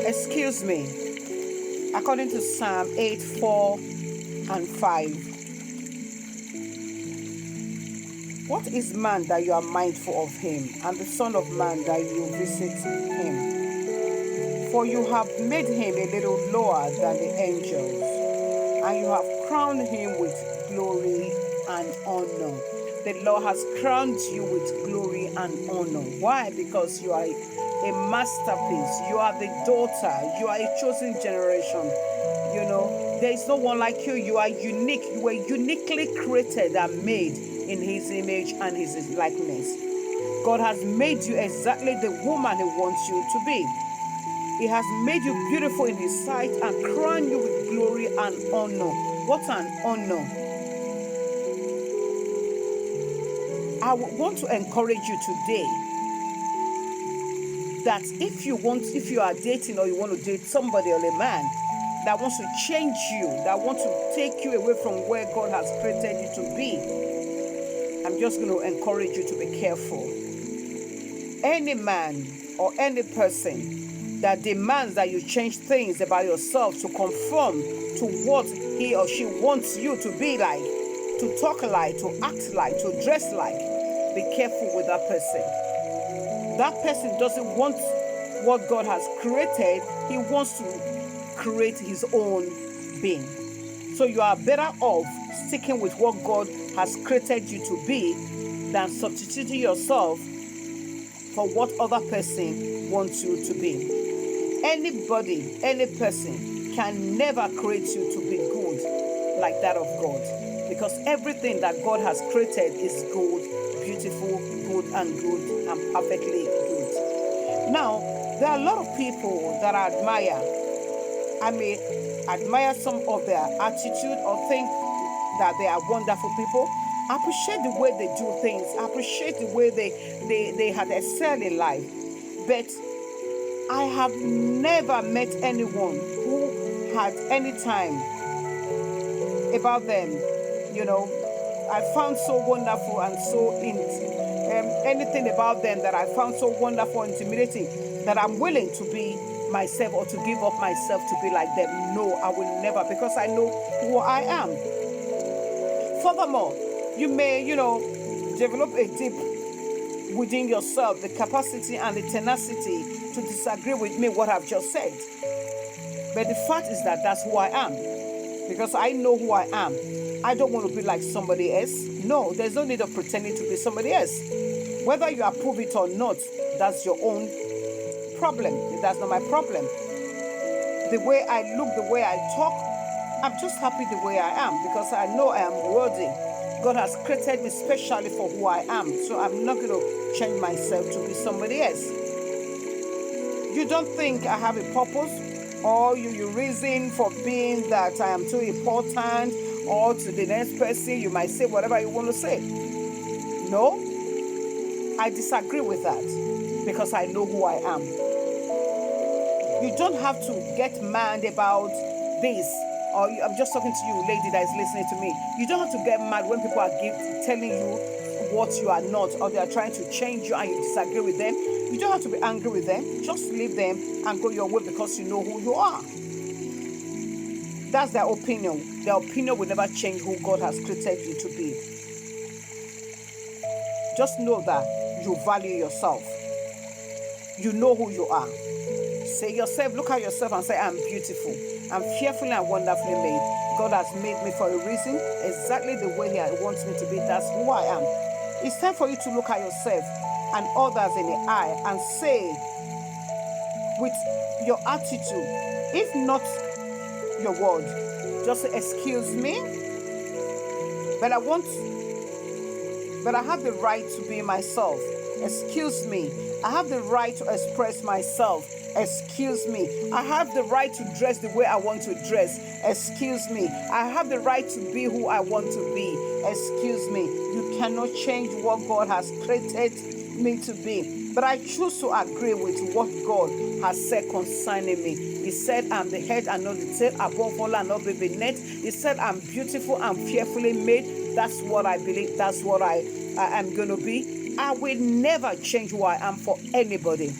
Excuse me. According to Psalm 8, 4 and 5. What is man that you are mindful of him, and the son of man that you visit him? For you have made him a little lower than the angels, and you have crowned him with glory and honor. The Lord has crowned you with glory and honor. Why? Because you are a masterpiece. You are the daughter. You are a chosen generation. There is no one like you. You are unique. You were uniquely created and made in his image and his likeness. God has made you exactly the woman he wants you to be. He has made you beautiful in his sight and crowned you with glory and honor. What an honor. I want to encourage you today that if you are dating or you want to date somebody or a man that wants to change you, that wants to take you away from where God has created you to be, I'm just going to encourage you to be careful. Any man or any person that demands that you change things about yourself to conform to what he or she wants you to be like, to talk like, to act like, to dress like, be careful with that person. That person doesn't want what God has created. He wants to create his own being. So you are better off sticking with what God has created you to be than substituting yourself for what other person wants you to be. Anybody, any person can never create you to be good like that of God, because everything that God has created is good, beautiful, good and perfectly good. Now, there are a lot of people that I admire. I may admire some of their attitude or think that they are wonderful people. I appreciate the way they do things. I appreciate the way they had excelled in life. But I have never met anyone who had any time about them. I found so wonderful and so anything about them that I found so wonderful and intimidating that I'm willing to be myself or to give up myself to be like them. No, I will never, because I know who I am. Furthermore, you may, develop a deep within yourself the capacity and the tenacity to disagree with me what I've just said. But the fact is that that's who I am, because I know who I am. I don't want to be like somebody else. No, there's no need of pretending to be somebody else. Whether you approve it or not, that's your own problem. That's not my problem. The way I look, the way I talk, I'm just happy the way I am, because I know I am worthy. God has created me specially for who I am, so I'm not going to change myself to be somebody else. You don't think I have a purpose, or your reason for being that I am too important, or to the next person you might say whatever you want to say. No, I disagree with that, because I know who I am. You don't have to get mad about this. Or I'm just talking to you, lady that is listening to me. You don't have to get mad when people are telling you what you are not, or they are trying to change you and you disagree with them. You don't have to be angry with them. Just leave them and go your way, because you know who you are. That's their opinion. Their opinion will never change who God has created you to be. Just know that you value yourself. You know who you are. Say yourself, look at yourself and say, I'm beautiful. I'm fearfully and wonderfully made. God has made me for a reason, exactly the way He wants me to be. That's who I am. It's time for you to look at yourself and others in the eye and say with your attitude, if not your word, just say, excuse me, but I have the right to be myself. Excuse me. I have the right to express myself. Excuse me. I have the right to dress the way I want to dress. Excuse me. I have the right to be who I want to be. Excuse me. You cannot change what God has created me to be. But I choose to agree with what God has said concerning me. He said, I'm the head and not the tail, above all and not beneath. He said, I'm beautiful and fearfully made. That's what I believe. That's what I am going to be. I will never change who I am for anybody.